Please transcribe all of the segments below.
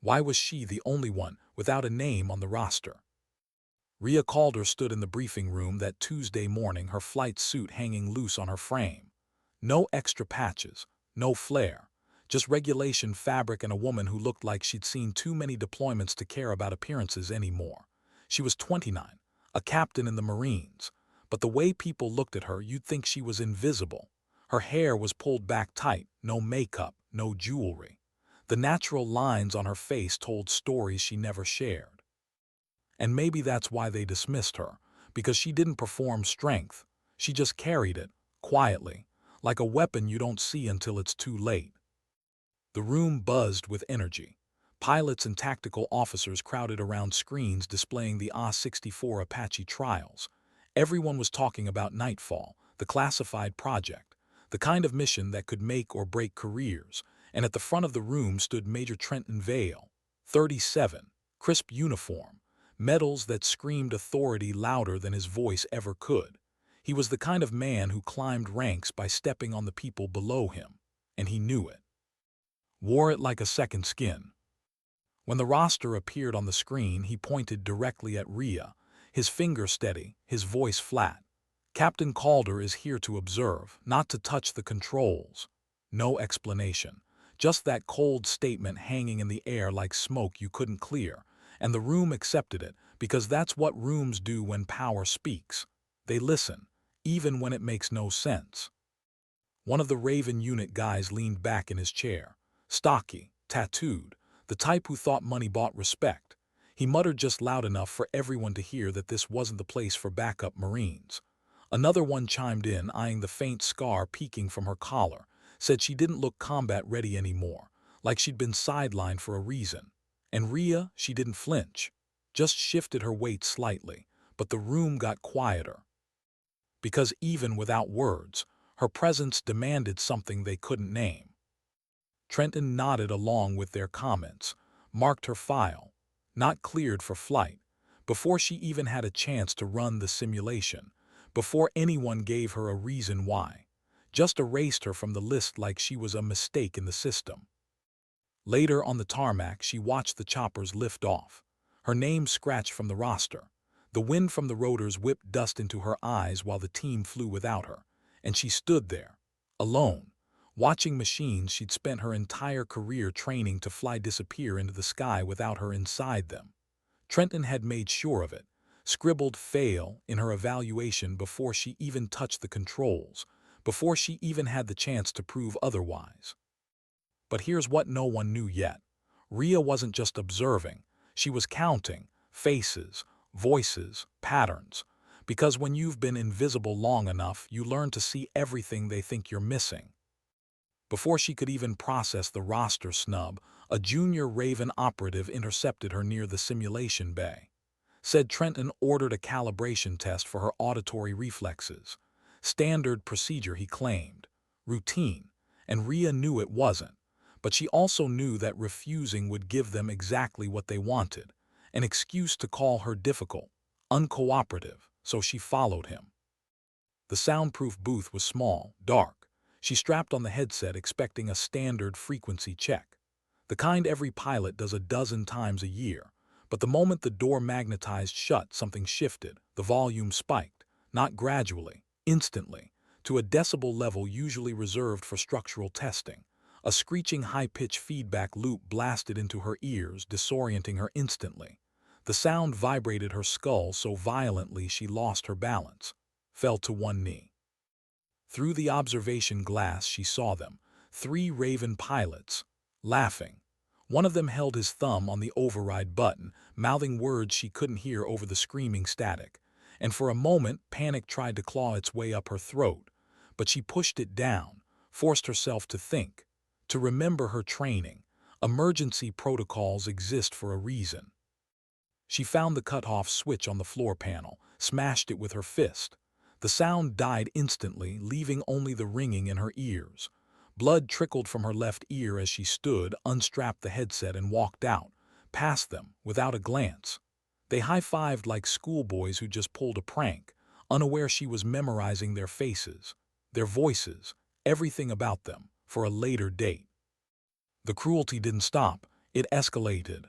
Why was she the only one without a name on the roster? Rhea Calder stood in the briefing room that Tuesday morning, her flight suit hanging loose on her frame. No extra patches, no flair, just regulation fabric and a woman who looked like she'd seen too many deployments to care about appearances anymore. She was 29, a captain in the Marines, but the way people looked at her, you'd think she was invisible. Her hair was pulled back tight, no makeup, no jewelry. The natural lines on her face told stories she never shared. And maybe that's why they dismissed her, because she didn't perform strength. She just carried it, quietly, like a weapon you don't see until it's too late. The room buzzed with energy. Pilots and tactical officers crowded around screens displaying the A-64 Apache trials. Everyone was talking about Nightfall, the classified project, the kind of mission that could make or break careers, and at the front of the room stood Major Trenton Vale, 37, crisp uniform, medals that screamed authority louder than his voice ever could. He was the kind of man who climbed ranks by stepping on the people below him, and he knew it. Wore it like a second skin. When the roster appeared on the screen, he pointed directly at Rhea, his finger steady, his voice flat. Captain Calder is here to observe, not to touch the controls. No explanation. Just that cold statement hanging in the air like smoke you couldn't clear, and the room accepted it because that's what rooms do when power speaks. They listen, even when it makes no sense. One of the Raven unit guys leaned back in his chair, stocky, tattooed, the type who thought money bought respect. He muttered just loud enough for everyone to hear that this wasn't the place for backup Marines. Another one chimed in, eyeing the faint scar peeking from her collar, said she didn't look combat ready anymore, like she'd been sidelined for a reason. And Rhea, she didn't flinch, just shifted her weight slightly, but the room got quieter. Because even without words, her presence demanded something they couldn't name. Trenton nodded along with their comments, marked her file, not cleared for flight, before she even had a chance to run the simulation, before anyone gave her a reason why, just erased her from the list like she was a mistake in the system. Later on the tarmac, she watched the choppers lift off, her name scratched from the roster. The wind from the rotors whipped dust into her eyes while the team flew without her, and she stood there, alone, watching machines she'd spent her entire career training to fly disappear into the sky without her inside them. Trenton had made sure of it, scribbled "fail" in her evaluation before she even touched the controls, before she even had the chance to prove otherwise. But here's what no one knew yet. Rhea wasn't just observing, she was counting faces, voices, patterns, because when you've been invisible long enough, you learn to see everything they think you're missing. Before she could even process the roster snub, a junior Raven operative intercepted her near the simulation bay. Said Trenton ordered a calibration test for her auditory reflexes. Standard procedure, he claimed. Routine. And Rhea knew it wasn't. But she also knew that refusing would give them exactly what they wanted. An excuse to call her difficult, uncooperative, so she followed him. The soundproof booth was small, dark. She strapped on the headset expecting a standard frequency check, the kind every pilot does a dozen times a year. But the moment the door magnetized shut, something shifted. The volume spiked, not gradually, instantly, to a decibel level usually reserved for structural testing. A screeching high-pitched feedback loop blasted into her ears, disorienting her instantly. The sound vibrated her skull so violently she lost her balance, fell to one knee. Through the observation glass she saw them, 3 Raven pilots, laughing. One of them held his thumb on the override button, mouthing words she couldn't hear over the screaming static. And for a moment, panic tried to claw its way up her throat. But she pushed it down, forced herself to think, to remember her training. Emergency protocols exist for a reason. She found the cutoff switch on the floor panel, smashed it with her fist. The sound died instantly, leaving only the ringing in her ears. Blood trickled from her left ear as she stood, unstrapped the headset and walked out, past them, without a glance. They high-fived like schoolboys who just pulled a prank, unaware she was memorizing their faces, their voices, everything about them, for a later date. The cruelty didn't stop. It escalated.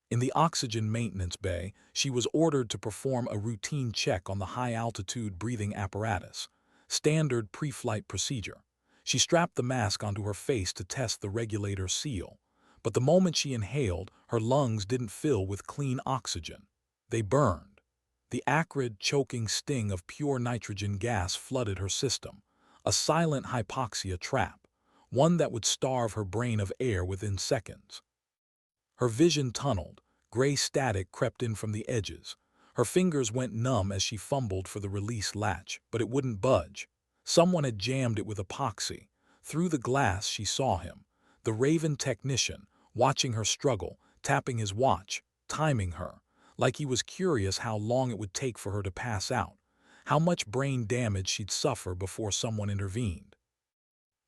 In the oxygen maintenance bay, she was ordered to perform a routine check on the high-altitude breathing apparatus, standard pre-flight procedure. She strapped the mask onto her face to test the regulator seal, but the moment she inhaled, her lungs didn't fill with clean oxygen. They burned. The acrid, choking sting of pure nitrogen gas flooded her system, a silent hypoxia trap, one that would starve her brain of air within seconds. Her vision tunneled, gray static crept in from the edges. Her fingers went numb as she fumbled for the release latch, but it wouldn't budge. Someone had jammed it with epoxy. Through the glass she saw him, the Raven technician, watching her struggle, tapping his watch, timing her, like he was curious how long it would take for her to pass out, how much brain damage she'd suffer before someone intervened.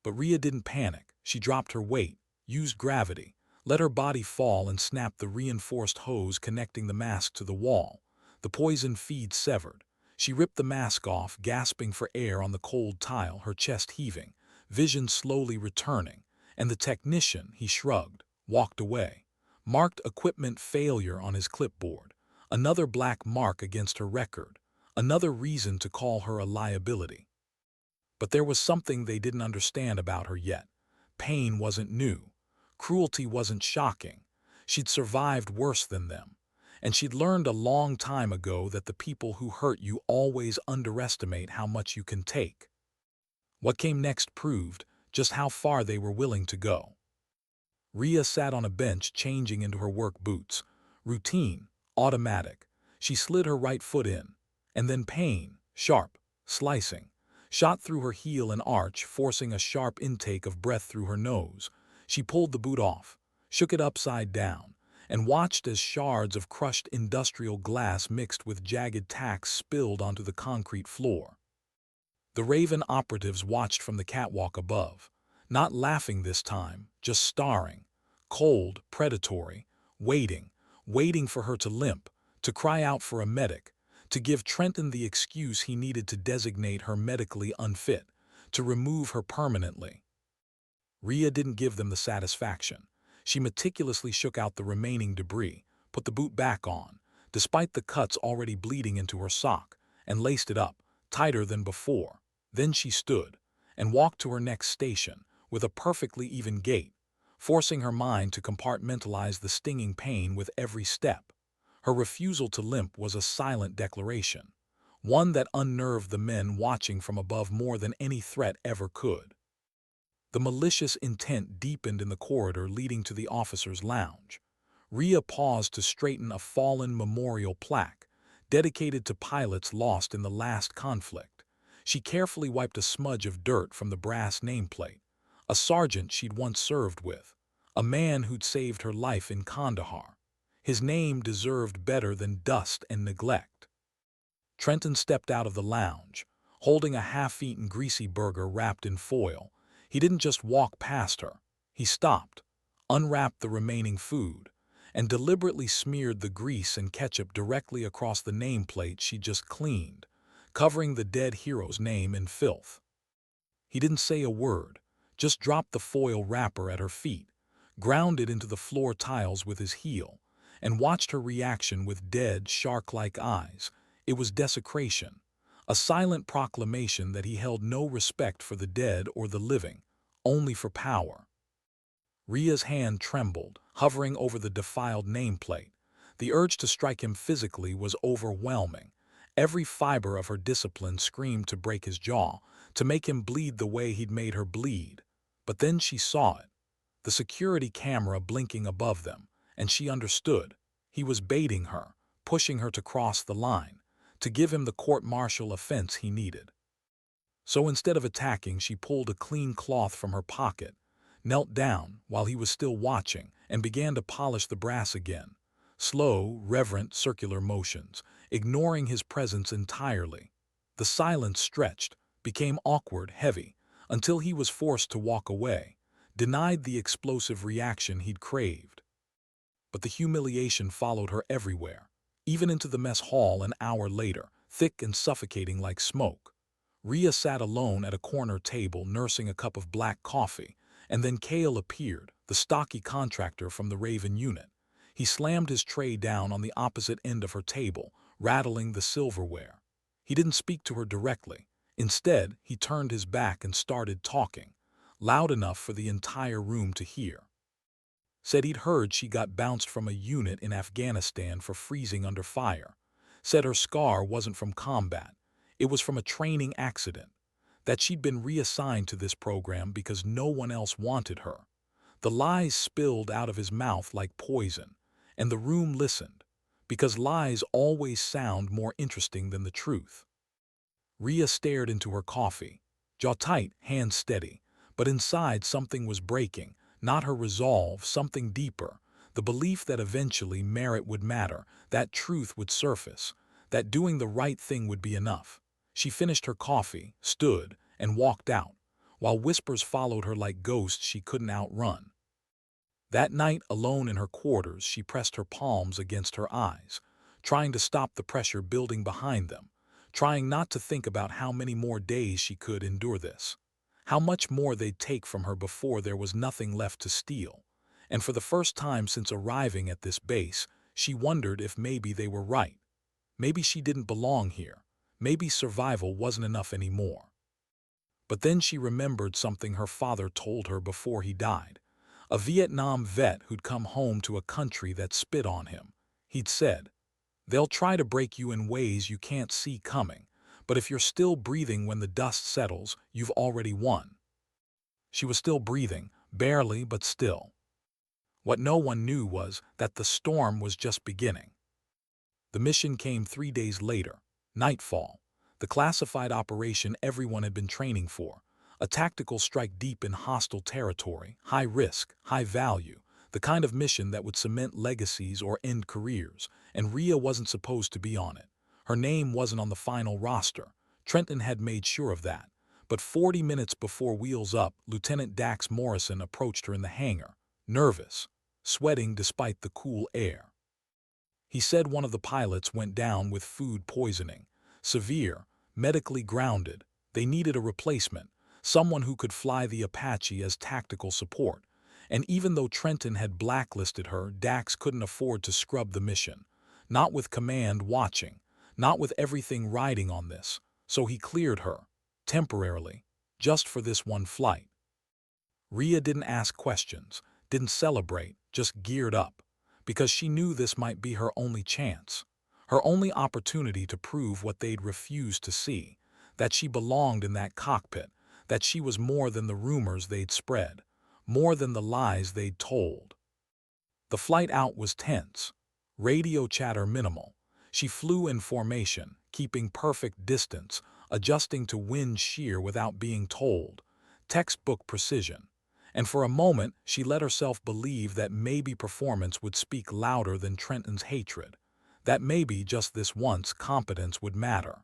But Rhea didn't panic. She dropped her weight, used gravity, let her body fall and snapped the reinforced hose connecting the mask to the wall. The poison feed severed. She ripped the mask off, gasping for air on the cold tile, her chest heaving, vision slowly returning, and the technician, he shrugged, walked away. Marked equipment failure on his clipboard. Another black mark against her record. Another reason to call her a liability. But there was something they didn't understand about her yet. Pain wasn't new. Cruelty wasn't shocking. She'd survived worse than them. And she'd learned a long time ago that the people who hurt you always underestimate how much you can take. What came next proved just how far they were willing to go. Rhea sat on a bench changing into her work boots. Routine, automatic. She slid her right foot in. And then pain, sharp, slicing, shot through her heel and arch, forcing a sharp intake of breath through her nose. She pulled the boot off, shook it upside down, and watched as shards of crushed industrial glass mixed with jagged tacks spilled onto the concrete floor. The Raven operatives watched from the catwalk above, not laughing this time, just staring, cold, predatory, waiting for her to limp, to cry out for a medic, to give Trenton the excuse he needed to designate her medically unfit, to remove her permanently. Rhea didn't give them the satisfaction. She meticulously shook out the remaining debris, put the boot back on, despite the cuts already bleeding into her sock, and laced it up, tighter than before. Then she stood, and walked to her next station, with a perfectly even gait, forcing her mind to compartmentalize the stinging pain with every step. Her refusal to limp was a silent declaration, one that unnerved the men watching from above more than any threat ever could. The malicious intent deepened in the corridor leading to the officers' lounge. Rhea paused to straighten a fallen memorial plaque, dedicated to pilots lost in the last conflict. She carefully wiped a smudge of dirt from the brass nameplate. A sergeant she'd once served with, a man who'd saved her life in Kandahar. His name deserved better than dust and neglect. Trenton stepped out of the lounge, holding a half-eaten greasy burger wrapped in foil. He didn't just walk past her. He stopped, unwrapped the remaining food, and deliberately smeared the grease and ketchup directly across the nameplate she'd just cleaned, covering the dead hero's name in filth. He didn't say a word, just dropped the foil wrapper at her feet, ground it into the floor tiles with his heel, and watched her reaction with dead, shark-like eyes. It was desecration, a silent proclamation that he held no respect for the dead or the living, only for power. Rhea's hand trembled, hovering over the defiled nameplate. The urge to strike him physically was overwhelming. Every fiber of her discipline screamed to break his jaw, to make him bleed the way he'd made her bleed. But then she saw it, the security camera blinking above them, and she understood. He was baiting her, pushing her to cross the line, to give him the court-martial offense he needed. So instead of attacking, she pulled a clean cloth from her pocket, knelt down while he was still watching, and began to polish the brass again. Slow, reverent, circular motions, ignoring his presence entirely. The silence stretched, became awkward, heavy, until he was forced to walk away, denied the explosive reaction he'd craved. But the humiliation followed her everywhere, even into the mess hall an hour later, thick and suffocating like smoke. Rhea sat alone at a corner table nursing a cup of black coffee, And then Kale appeared, the stocky contractor from the Raven unit. He slammed his tray down on the opposite end of her table, rattling the silverware. He didn't speak to her directly. Instead, he turned his back and started talking, loud enough for the entire room to hear. Said he'd heard she got bounced from a unit in Afghanistan for freezing under fire. Said her scar wasn't from combat. It was from a training accident. That she'd been reassigned to this program because no one else wanted her. The lies spilled out of his mouth like poison, and the room listened, because lies always sound more interesting than the truth. Rhea stared into her coffee, jaw tight, hands steady, but inside something was breaking, not her resolve, something deeper, the belief that eventually merit would matter, that truth would surface, that doing the right thing would be enough. She finished her coffee, stood, and walked out, while whispers followed her like ghosts she couldn't outrun. That night, alone in her quarters, she pressed her palms against her eyes, trying to stop the pressure building behind them, trying not to think about how many more days she could endure this, how much more they'd take from her before there was nothing left to steal. And for the first time since arriving at this base, she wondered if maybe they were right. Maybe she didn't belong here. Maybe survival wasn't enough anymore. But then she remembered something her father told her before he died. A Vietnam vet who'd come home to a country that spit on him. He'd said, "They'll try to break you in ways you can't see coming, but if you're still breathing when the dust settles, you've already won." She was still breathing, barely but still. What no one knew was that the storm was just beginning. The mission came 3 days later, nightfall, the classified operation everyone had been training for, a tactical strike deep in hostile territory, high risk, high value, the kind of mission that would cement legacies or end careers, and Rhea wasn't supposed to be on it. Her name wasn't on the final roster. Trenton had made sure of that. But 40 minutes before wheels up, Lieutenant Dax Morrison approached her in the hangar, nervous, sweating despite the cool air. He said one of the pilots went down with food poisoning, severe, medically grounded. They needed a replacement, someone who could fly the Apache as tactical support. And even though Trenton had blacklisted her, Dax couldn't afford to scrub the mission. Not with command watching, not with everything riding on this. So he cleared her, temporarily, just for this one flight. Rhea didn't ask questions, didn't celebrate, just geared up, because she knew this might be her only chance, her only opportunity to prove what they'd refused to see, that she belonged in that cockpit, that she was more than the rumors they'd spread, more than the lies they'd told. The flight out was tense, radio chatter minimal. She flew in formation, keeping perfect distance, adjusting to wind shear without being told, textbook precision. And for a moment, she let herself believe that maybe performance would speak louder than Trenton's hatred, that maybe just this once competence would matter.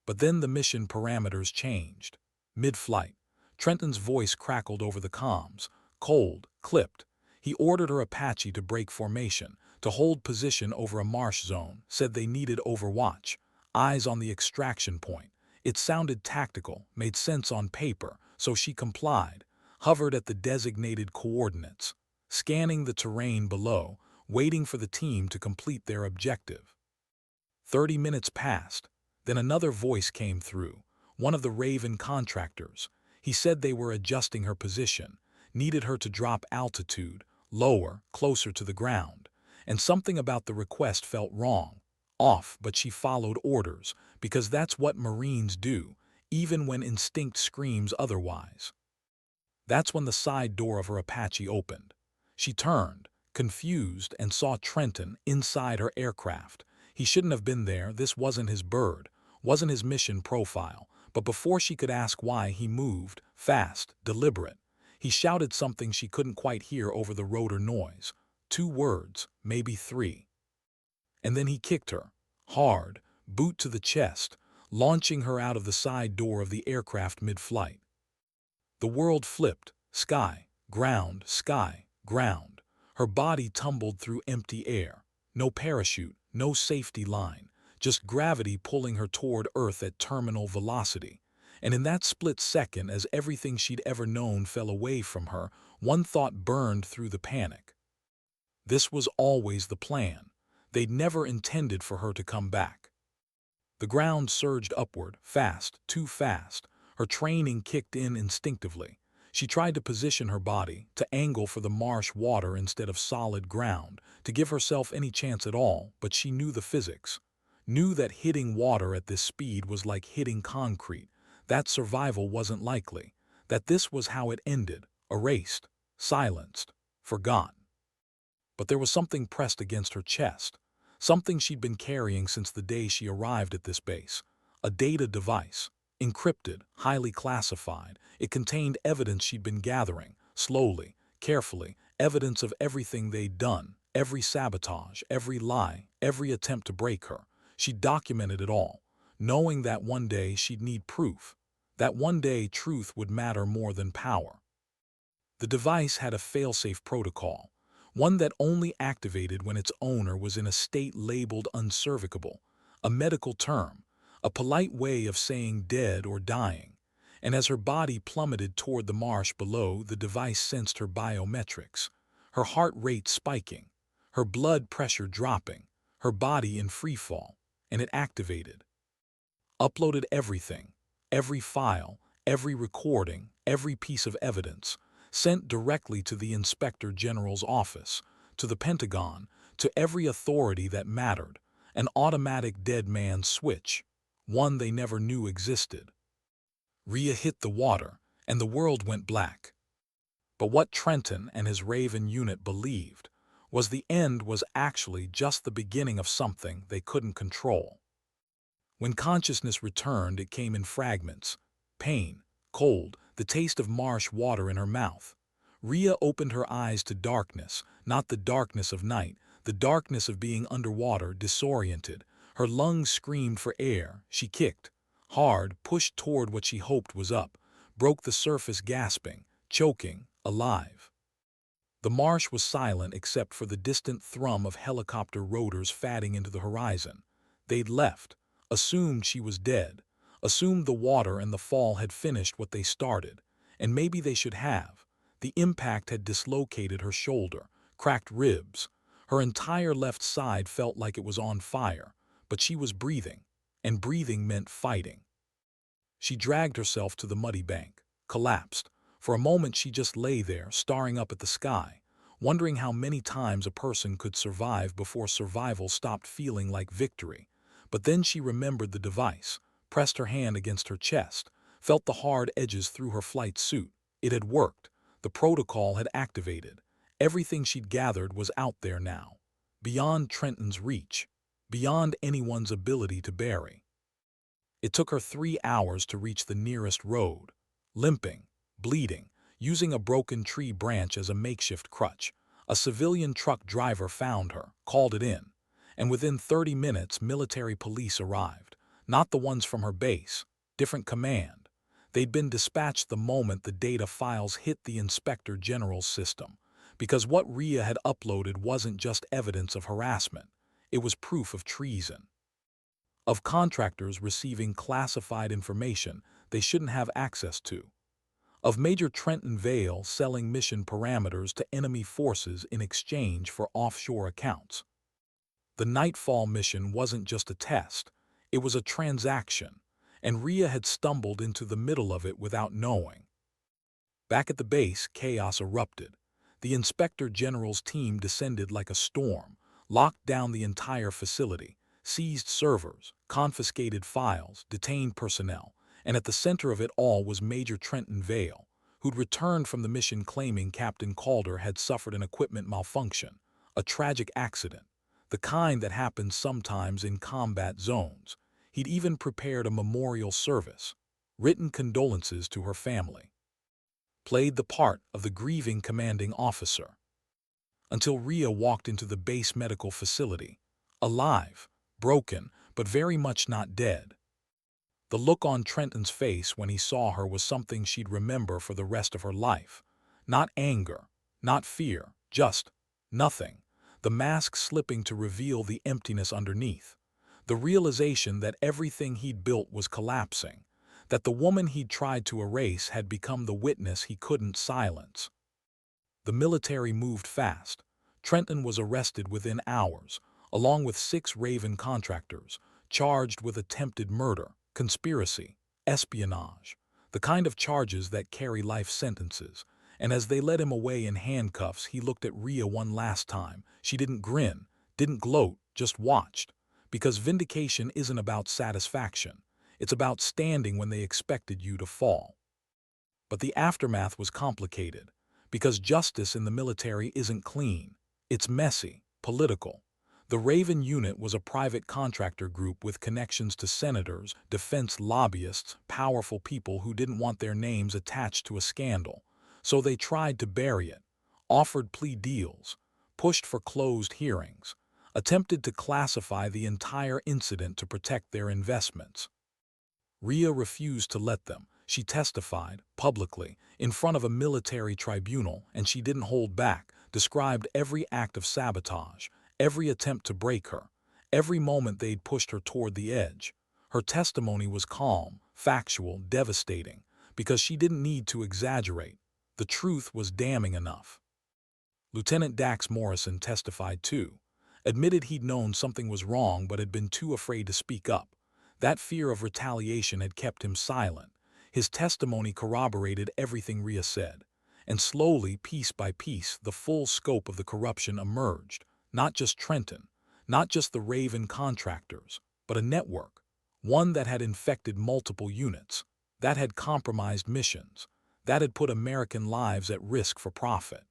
But then the mission parameters changed. Mid-flight, Trenton's voice crackled over the comms, cold, clipped. He ordered her Apache to break formation, to hold position over a marsh zone, said they needed overwatch, eyes on the extraction point. It sounded tactical, made sense on paper, so she complied, hovered at the designated coordinates, scanning the terrain below, waiting for the team to complete their objective. 30 minutes passed. Then another voice came through, one of the Raven contractors. He said they were adjusting her position, needed her to drop altitude, lower, closer to the ground. And something about the request felt wrong, off, but she followed orders, because that's what Marines do, even when instinct screams otherwise. That's when the side door of her Apache opened. She turned, confused, and saw Trenton inside her aircraft. He shouldn't have been there, this wasn't his bird, wasn't his mission profile, but before she could ask why, he moved, fast, deliberate. He shouted something she couldn't quite hear over the rotor noise. 2 words, maybe 3. And then he kicked her, hard, boot to the chest, launching her out of the side door of the aircraft mid-flight. The world flipped, sky, ground, sky, ground. Her body tumbled through empty air. No parachute, no safety line, just gravity pulling her toward Earth at terminal velocity. And in that split second, as everything she'd ever known fell away from her, one thought burned through the panic. This was always the plan. They'd never intended for her to come back. The ground surged upward, fast, too fast. Her training kicked in instinctively. She tried to position her body, to angle for the marsh water instead of solid ground, to give herself any chance at all, but she knew the physics. Knew that hitting water at this speed was like hitting concrete, that survival wasn't likely, that this was how it ended, erased, silenced, forgotten. But there was something pressed against her chest, something she'd been carrying since the day she arrived at this base. A data device, encrypted, highly classified. It contained evidence she'd been gathering, slowly, carefully, evidence of everything they'd done, every sabotage, every lie, every attempt to break her. She documented it all, knowing that one day she'd need proof, that one day truth would matter more than power. The device had a failsafe protocol, one that only activated when its owner was in a state labeled uncervical, a medical term, a polite way of saying dead or dying. And as her body plummeted toward the marsh below, the device sensed her biometrics, her heart rate spiking, her blood pressure dropping, her body in free fall, and it activated. Uploaded everything, every file, every recording, every piece of evidence, sent directly to the Inspector General's office, to the Pentagon, to every authority that mattered, an automatic dead man's switch, one they never knew existed. Rhea hit the water, and the world went black. But what Trenton and his Raven unit believed was the end was actually just the beginning of something they couldn't control. When consciousness returned, it came in fragments. Pain, cold, the taste of marsh water in her mouth. Rhea opened her eyes to darkness, not the darkness of night, the darkness of being underwater, disoriented. Her lungs screamed for air. She kicked, hard, pushed toward what she hoped was up, broke the surface gasping, choking, alive. The marsh was silent except for the distant thrum of helicopter rotors fatting into the horizon. They'd left, assumed she was dead, assumed the water and the fall had finished what they started, and maybe they should have. The impact had dislocated her shoulder, cracked ribs. Her entire left side felt like it was on fire, but she was breathing, and breathing meant fighting. She dragged herself to the muddy bank, collapsed. For a moment she just lay there, staring up at the sky, wondering how many times a person could survive before survival stopped feeling like victory. But then she remembered the device, pressed her hand against her chest, felt the hard edges through her flight suit. It had worked. The protocol had activated. Everything she'd gathered was out there now, beyond Trenton's reach, beyond anyone's ability to bury. It took her 3 hours to reach the nearest road, limping, bleeding, using a broken tree branch as a makeshift crutch. A civilian truck driver found her, called it in, and within 30 minutes military police arrived, not the ones from her base, different command. They'd been dispatched the moment the data files hit the Inspector General's system, because what Rhea had uploaded wasn't just evidence of harassment, it was proof of treason. Of contractors receiving classified information they shouldn't have access to. Of Major Trenton Vale selling mission parameters to enemy forces in exchange for offshore accounts. The Nightfall mission wasn't just a test, it was a transaction, and Rhea had stumbled into the middle of it without knowing. Back at the base, chaos erupted. The Inspector General's team descended like a storm, locked down the entire facility, seized servers, confiscated files, detained personnel, and at the center of it all was Major Trenton Vale, who'd returned from the mission claiming Captain Calder had suffered an equipment malfunction, a tragic accident, the kind that happens sometimes in combat zones. He'd even prepared a memorial service, written condolences to her family. Played the part of the grieving commanding officer. Until Rhea walked into the base medical facility, alive, broken, but very much not dead. The look on Trenton's face when he saw her was something she'd remember for the rest of her life. Not anger, not fear, just nothing. The mask slipping to reveal the emptiness underneath. The realization that everything he'd built was collapsing. that the woman he'd tried to erase had become the witness he couldn't silence. The military moved fast. Trenton was arrested within hours, along with 6 Raven contractors, charged with attempted murder, conspiracy, espionage, the kind of charges that carry life sentences. And as they led him away in handcuffs, he looked at Rhea one last time. She didn't grin, didn't gloat, just watched. Because vindication isn't about satisfaction. It's about standing when they expected you to fall. But the aftermath was complicated, because justice in the military isn't clean. It's messy, political. The Raven unit was a private contractor group with connections to senators, defense lobbyists, powerful people who didn't want their names attached to a scandal. So they tried to bury it, offered plea deals, pushed for closed hearings, attempted to classify the entire incident to protect their investments. Rhea refused to let them. She testified, publicly, in front of a military tribunal, and she didn't hold back, described every act of sabotage, every attempt to break her, every moment they'd pushed her toward the edge. Her testimony was calm, factual, devastating, because she didn't need to exaggerate. The truth was damning enough. Lieutenant Dax Morrison testified too, admitted he'd known something was wrong but had been too afraid to speak up. That fear of retaliation had kept him silent. His testimony corroborated everything Rhea said. And slowly, piece by piece, the full scope of the corruption emerged. Not just Trenton, not just the Raven contractors, but a network. One that had infected multiple units, that had compromised missions, that had put American lives at risk for profit.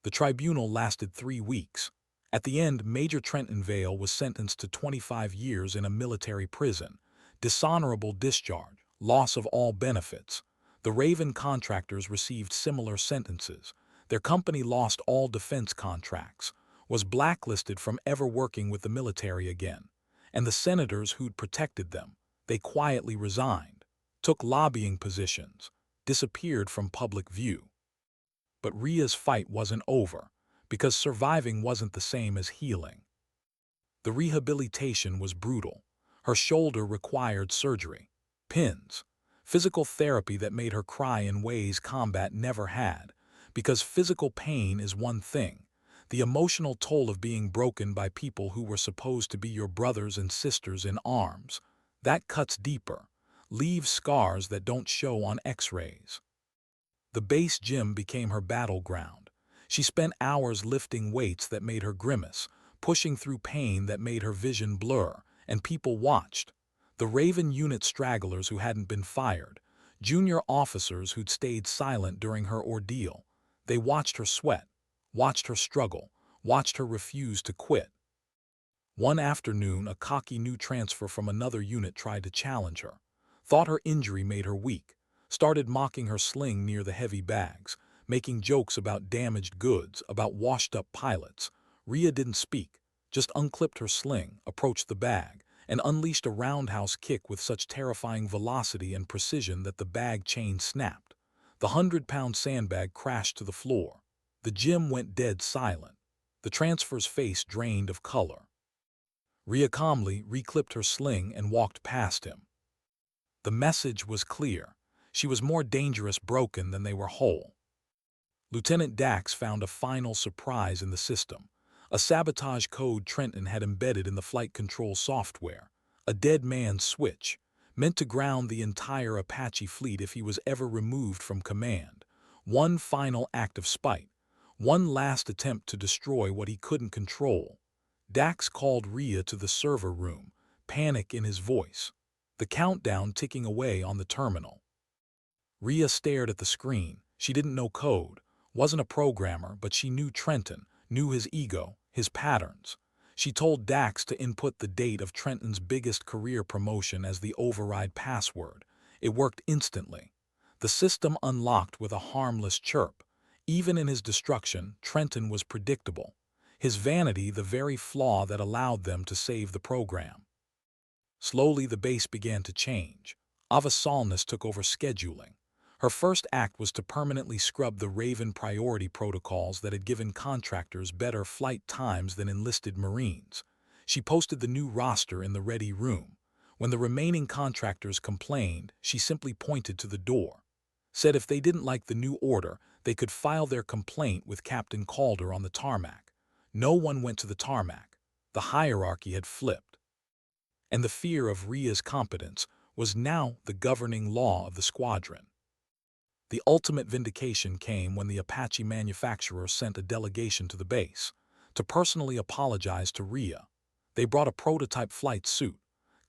The tribunal lasted 3 weeks. At the end, Major Trenton Vale was sentenced to 25 years in a military prison, dishonorable discharge, loss of all benefits. The Raven contractors received similar sentences. Their company lost all defense contracts, was blacklisted from ever working with the military again. And the senators who'd protected them, they quietly resigned, took lobbying positions, disappeared from public view. But Rhea's fight wasn't over, because surviving wasn't the same as healing. The rehabilitation was brutal. Her shoulder required surgery, pins, physical therapy that made her cry in ways combat never had, because physical pain is one thing. The emotional toll of being broken by people who were supposed to be your brothers and sisters in arms, that cuts deeper, leaves scars that don't show on X-rays. The base gym became her battleground. She spent hours lifting weights that made her grimace, pushing through pain that made her vision blur, and people watched. The Raven unit stragglers who hadn't been fired, junior officers who'd stayed silent during her ordeal. They watched her sweat, watched her struggle, watched her refuse to quit. One afternoon, a cocky new transfer from another unit tried to challenge her, thought her injury made her weak, started mocking her sling near the heavy bags, making jokes about damaged goods, about washed-up pilots. Rhea didn't speak, just unclipped her sling, approached the bag, and unleashed a roundhouse kick with such terrifying velocity and precision that the bag chain snapped. The 100-pound sandbag crashed to the floor. The gym went dead silent. The transfer's face drained of color. Rhea calmly reclipped her sling and walked past him. The message was clear. She was more dangerous broken than they were whole. Lieutenant Dax found a final surprise in the system. A sabotage code Trenton had embedded in the flight control software. A dead man's switch, meant to ground the entire Apache fleet if he was ever removed from command. One final act of spite. One last attempt to destroy what he couldn't control. Dax called Rhea to the server room, panic in his voice. The countdown ticking away on the terminal. Rhea stared at the screen. She didn't know code, wasn't a programmer, but she knew Trenton, knew his ego, his patterns. She told Dax to input the date of Trenton's biggest career promotion as the override password. It worked instantly. The system unlocked with a harmless chirp. Even in his destruction, Trenton was predictable. His vanity the very flaw that allowed them to save the program. Slowly the base began to change. Ava Solness took over scheduling. Her first act was to permanently scrub the Raven priority protocols that had given contractors better flight times than enlisted Marines. She posted the new roster in the ready room. When the remaining contractors complained, she simply pointed to the door, said if they didn't like the new order, they could file their complaint with Captain Calder on the tarmac. No one went to the tarmac. The hierarchy had flipped. And the fear of Rhea's competence was now the governing law of the squadron. The ultimate vindication came when the Apache manufacturer sent a delegation to the base to personally apologize to Rhea. They brought a prototype flight suit,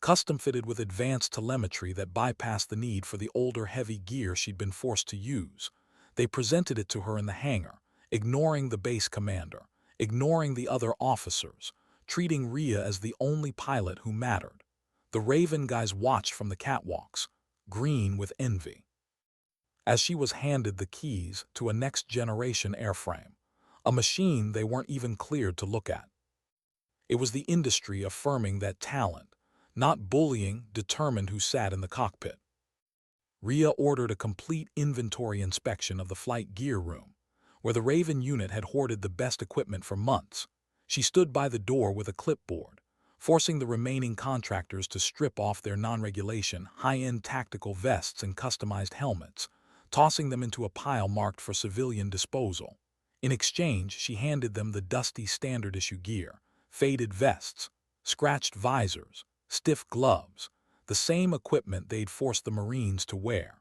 custom-fitted with advanced telemetry that bypassed the need for the older heavy gear she'd been forced to use. They presented it to her in the hangar, ignoring the base commander, ignoring the other officers, treating Rhea as the only pilot who mattered. The Raven guys watched from the catwalks, green with envy, as she was handed the keys to a next-generation airframe, a machine they weren't even cleared to look at. It was the industry affirming that talent, not bullying, determined who sat in the cockpit. Rhea ordered a complete inventory inspection of the flight gear room, where the Raven unit had hoarded the best equipment for months. She stood by the door with a clipboard, forcing the remaining contractors to strip off their non-regulation, high-end tactical vests and customized helmets, tossing them into a pile marked for civilian disposal. In exchange, she handed them the dusty standard-issue gear, faded vests, scratched visors, stiff gloves, the same equipment they'd forced the Marines to wear.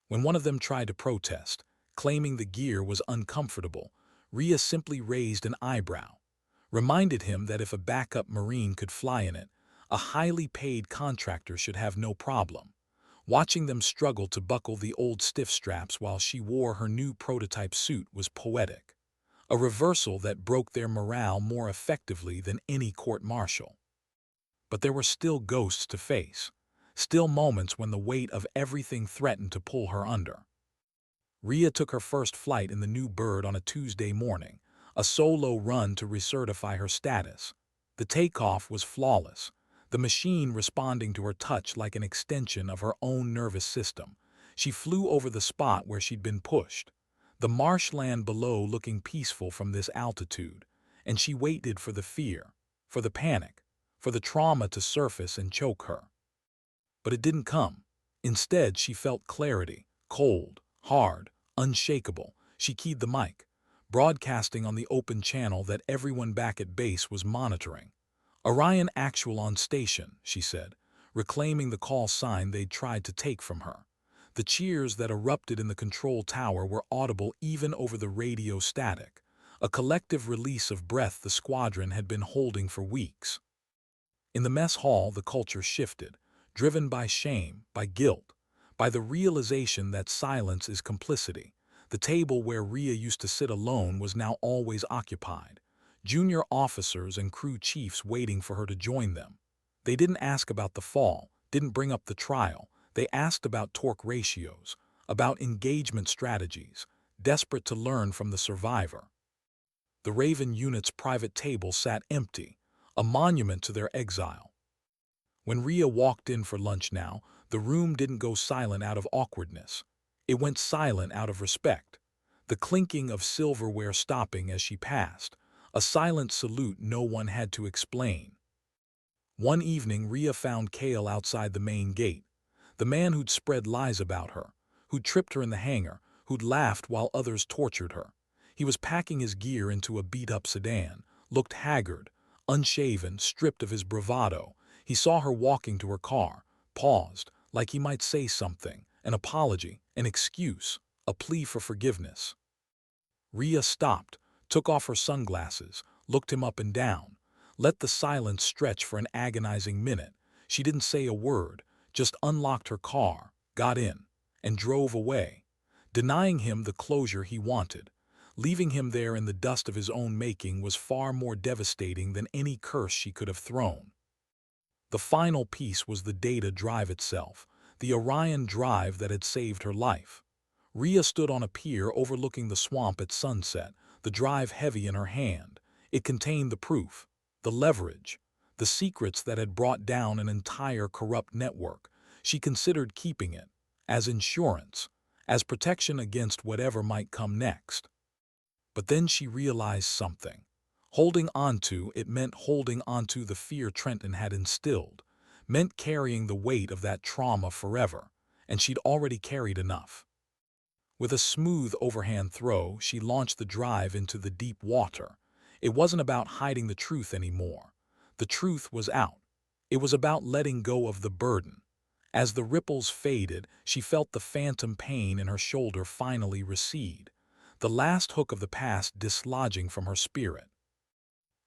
When one of them tried to protest, claiming the gear was uncomfortable, Rhea simply raised an eyebrow, reminded him that if a backup Marine could fly in it, a highly paid contractor should have no problem. Watching them struggle to buckle the old stiff straps while she wore her new prototype suit was poetic, a reversal that broke their morale more effectively than any court-martial. But there were still ghosts to face, still moments when the weight of everything threatened to pull her under. Rhea took her first flight in the new bird on a Tuesday morning, a solo run to recertify her status. The takeoff was flawless, the machine responding to her touch like an extension of her own nervous system. She flew over the spot where she'd been pushed, the marshland below looking peaceful from this altitude, and she waited for the fear, for the panic, for the trauma to surface and choke her. But it didn't come. Instead, she felt clarity, cold, hard, unshakable. She keyed the mic, broadcasting on the open channel that everyone back at base was monitoring. "Orion Actual on station," she said, reclaiming the call sign they'd tried to take from her. The cheers that erupted in the control tower were audible even over the radio static, a collective release of breath the squadron had been holding for weeks. In the mess hall, the culture shifted, driven by shame, by guilt, by the realization that silence is complicity. The table where Rhea used to sit alone was now always occupied, junior officers and crew chiefs waiting for her to join them. They didn't ask about the fall, didn't bring up the trial. They asked about torque ratios, about engagement strategies, desperate to learn from the survivor. The Raven unit's private table sat empty, a monument to their exile. When Rhea walked in for lunch now, the room didn't go silent out of awkwardness. It went silent out of respect, the clinking of silverware stopping as she passed, a silent salute no one had to explain. One evening, Rhea found Kale outside the main gate, the man who'd spread lies about her, who'd tripped her in the hangar, who'd laughed while others tortured her. He was packing his gear into a beat-up sedan, looked haggard, unshaven, stripped of his bravado. He saw her walking to her car, paused, like he might say something, an apology, an excuse, a plea for forgiveness. Rhea stopped, took off her sunglasses, looked him up and down, let the silence stretch for an agonizing minute. She didn't say a word, just unlocked her car, got in, and drove away, denying him the closure he wanted. Leaving him there in the dust of his own making was far more devastating than any curse she could have thrown. The final piece was the data drive itself, the Orion drive that had saved her life. Rhea stood on a pier overlooking the swamp at sunset, the drive heavy in her hand. It contained the proof, the leverage, the secrets that had brought down an entire corrupt network. She considered keeping it, as insurance, as protection against whatever might come next. But then she realized something. Holding onto it meant holding onto the fear Trenton had instilled. meant carrying the weight of that trauma forever, and she'd already carried enough. With a smooth overhand throw, she launched the drive into the deep water. It wasn't about hiding the truth anymore. The truth was out. It was about letting go of the burden. As the ripples faded, she felt the phantom pain in her shoulder finally recede, the last hook of the past dislodging from her spirit.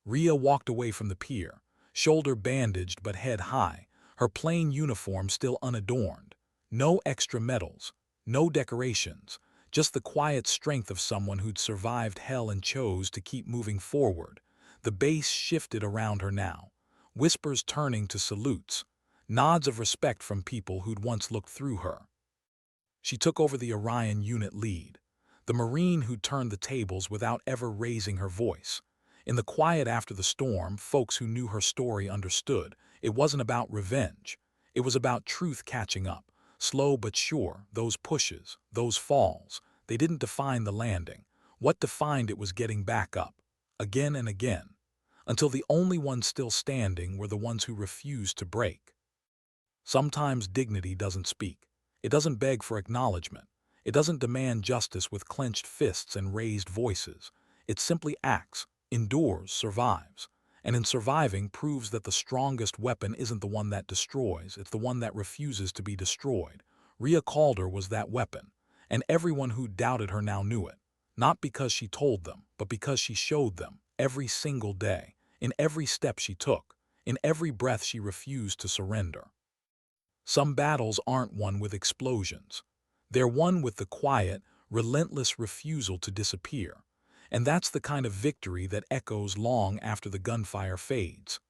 Rhea walked away from the pier, shoulder bandaged but head high, her plain uniform still unadorned. No extra medals, no decorations, just the quiet strength of someone who'd survived hell and chose to keep moving forward. The base shifted around her now, whispers turning to salutes, nods of respect from people who'd once looked through her. She took over the Orion unit lead, the Marine who turned the tables without ever raising her voice. In the quiet after the storm, folks who knew her story understood. It wasn't about revenge. It was about truth catching up. Slow but sure, those pushes, those falls, they didn't define the landing. What defined it was getting back up, again and again, until the only ones still standing were the ones who refused to break. Sometimes dignity doesn't speak. It doesn't beg for acknowledgement. It doesn't demand justice with clenched fists and raised voices. It simply acts, endures, survives. And in surviving proves that the strongest weapon isn't the one that destroys, it's the one that refuses to be destroyed. Rhea Calder was that weapon, and everyone who doubted her now knew it. Not because she told them, but because she showed them, every single day, in every step she took, in every breath she refused to surrender. Some battles aren't won with explosions. They're won with the quiet, relentless refusal to disappear. And that's the kind of victory that echoes long after the gunfire fades.